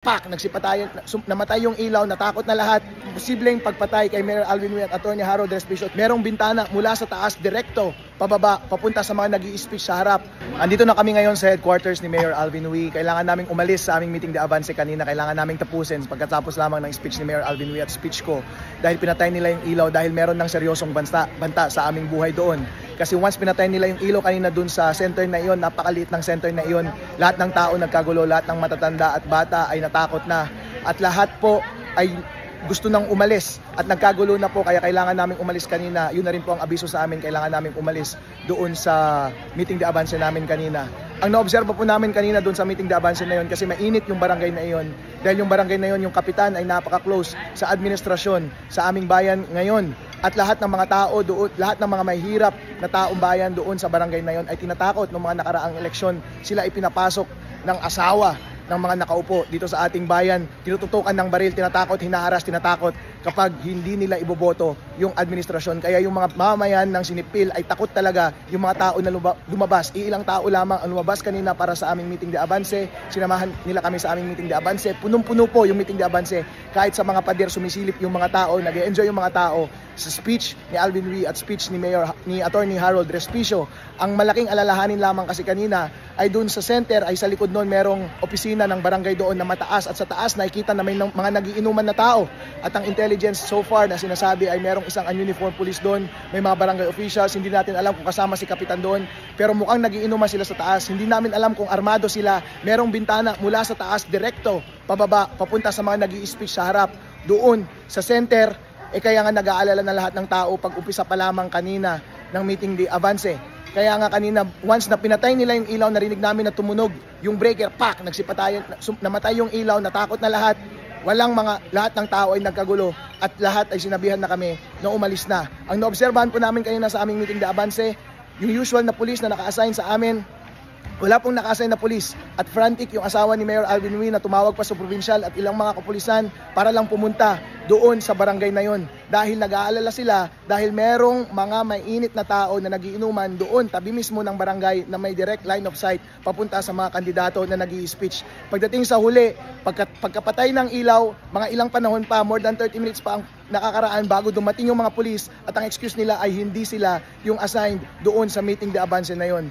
Pak! Nagsipatayan, namatay yung ilaw, natakot na lahat. Posibleng pagpatay kay Mayor Alvin Uy at Attorney Harold Respicio. Merong bintana mula sa taas, direkto, pababa, papunta sa mga nag-i-speech sa harap. Andito na kami ngayon sa headquarters ni Mayor Alvin Uy. Kailangan naming umalis sa aming meeting de avance kanina. Kailangan naming tapusin pagkatapos lamang ng speech ni Mayor Alvin Uy at speech ko. Dahil pinatay nila yung ilaw, dahil meron ng seryosong banta sa aming buhay doon. Kasi once pinatay nila yung ilaw kanina dun sa center na iyon, napakaliit ng center na iyon, lahat ng tao nagkagulo, lahat ng matatanda at bata ay natakot na. At lahat po ay gusto nang umalis at nagkagulo na po, kaya kailangan naming umalis kanina. Yun na rin po ang abiso sa amin, kailangan naming umalis doon sa meeting de avance namin kanina. Ang naobserba po namin kanina doon sa meeting de avance na yun, kasi mainit yung barangay na yun, dahil yung barangay na yun, yung kapitan ay napaka-close sa administrasyon sa aming bayan ngayon. At lahat ng mga tao doon, lahat ng mga mahihirap na taong bayan doon sa barangay na yun ay tinatakot ng mga nakaraang eleksyon. Sila ay pinapasok ng asawa ng mga nakaupo dito sa ating bayan. Tinututukan ng baril, tinatakot, hinaharas, tinatakot kapag hindi nila iboboto yung administrasyon. Kaya yung mga mamayan ng Sinipil ay takot talaga yung mga tao na lumabas. Iilang tao lamang ang lumabas kanina para sa aming meeting de avance. Sinamahan nila kami sa aming meeting de avance. Punong-puno po yung meeting de avance. Kahit sa mga pader sumisilip yung mga tao, nag-enjoy yung mga tao sa speech ni Alvin Uy at speech ni Attorney Harold Respicio. Ang malaking alalahanin lamang kasi kanina ay dun sa center, ay sa likod nun merong opisina ng barangay doon na mataas, at sa taas nakikita na may mga nagiinuman na tao. At ang intelligence so far na sinasabi ay merong isang uniform police doon, may mga barangay officials, hindi natin alam kung kasama si kapitan doon, pero mukhang nagiinuman sila sa taas. Hindi namin alam kung armado sila. Merong bintana mula sa taas, direkto, pababa, papunta sa mga nag-i-speech sa harap. Doon sa center, kaya nga nag-aalala na lahat ng tao pag umpisa pa lamang kanina ng meeting de avance. Kaya nga kanina, once na pinatay nila yung ilaw, narinig namin na tumunog yung breaker, pak! Nagsipatayan, namatay yung ilaw, natakot na lahat. Lahat ng tao ay nagkagulo at lahat ay sinabihan na kami na umalis na. Ang naobserbahan po namin kanina sa aming meeting de avance, yung usual na police na naka-assign sa amin, wala pong naka-assign na police, at frantic yung asawa ni Mayor Alvin Uy na tumawag pa sa provincial at ilang mga kapulisan para lang pumunta doon sa barangay na yon, dahil nag-aalala sila dahil merong mga mainit na tao na nagiinuman doon tabi mismo ng barangay na may direct line of sight papunta sa mga kandidato na nag-i-speech. Pagdating sa huli, pagkapatay ng ilaw, mga ilang panahon pa, more than 30 minutes pa ang nakakaraan bago dumating yung mga pulis, at ang excuse nila ay hindi sila yung assigned doon sa meeting de avance na yon.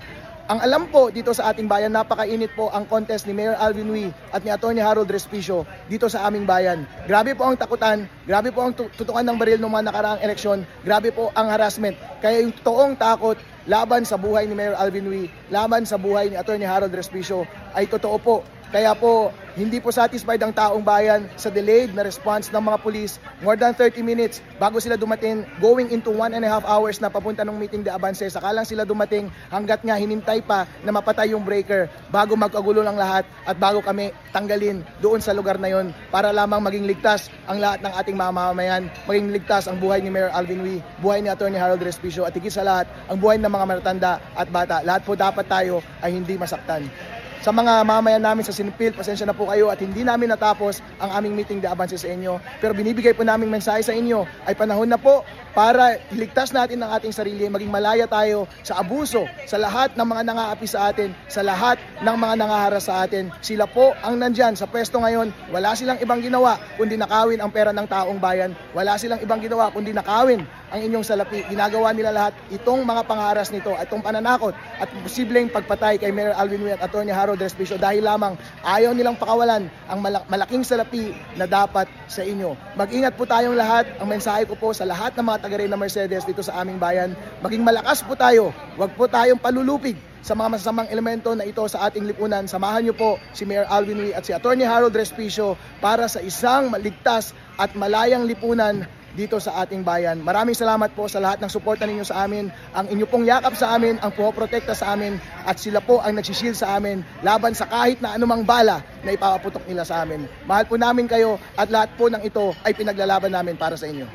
Ang alam po dito sa ating bayan, napakainit po ang contest ni Mayor Alvin Uy at ni Attorney Harold Respicio dito sa aming bayan. Grabe po ang takutan, grabe po ang tutukan ng baril ng mga nakaraang eleksyon, grabe po ang harassment. Kaya yung totoong takot laban sa buhay ni Mayor Alvin Uy, laban sa buhay ni Attorney Harold Respicio ay totoo po. Kaya po, hindi po satisfied ang taong bayan sa delayed na response ng mga pulis. More than 30 minutes bago sila dumating, going into 1.5 hours na papunta ng meeting de avance. Saka lang sila dumating, hanggat nga hinintay pa na mapatay yung breaker bago magkagulo ng lahat at bago kami tanggalin doon sa lugar na yon, para lamang maging ligtas ang lahat ng ating mga mamamayan, maging ligtas ang buhay ni Mayor Alvin Uy, buhay ni Attorney Harold Respicio, at higit sa lahat, ang buhay ng mga matatanda at bata. Lahat po dapat tayo ay hindi masaktan. Sa mga mamayan namin sa Sinipil, pasensya na po kayo at hindi namin natapos ang aming meeting de avance sa inyo. Pero binibigay po namin mensahe sa inyo, ay panahon na po para iligtas natin ang ating sarili, maging malaya tayo sa abuso, sa lahat ng mga nangaapi sa atin, sa lahat ng mga nangaharas sa atin. Sila po ang nandyan sa pwesto ngayon. Wala silang ibang ginawa kundi nakawin ang pera ng taong bayan. Wala silang ibang ginawa kundi nakawin ang inyong salapi. Ginagawa nila lahat itong mga pangharas nito, itong pananakot at posibleng pagpatay kay Mayor Alvin Uy at Attorney Harold Respicio, dahil lamang ayaw nilang pakawalan ang malaking salapi na dapat sa inyo. Mag-ingat po tayong lahat. Ang mensahe ko po sa lahat ng mga taga-Reyna Mercedes dito sa aming bayan, maging malakas po tayo. Huwag po tayong palulupig sa mga masasamang elemento na ito sa ating lipunan. Samahan niyo po si Mayor Alvin Uy at si Attorney Harold Respicio para sa isang maligtas at malayang lipunan dito sa ating bayan. Maraming salamat po sa lahat ng suporta ninyo sa amin. Ang inyo pong yakap sa amin, ang pumoprotekta sa amin, at sila po ang nagsishield sa amin laban sa kahit na anumang bala na ipapaputok nila sa amin. Mahal po namin kayo at lahat po ng ito ay pinaglalaban namin para sa inyo.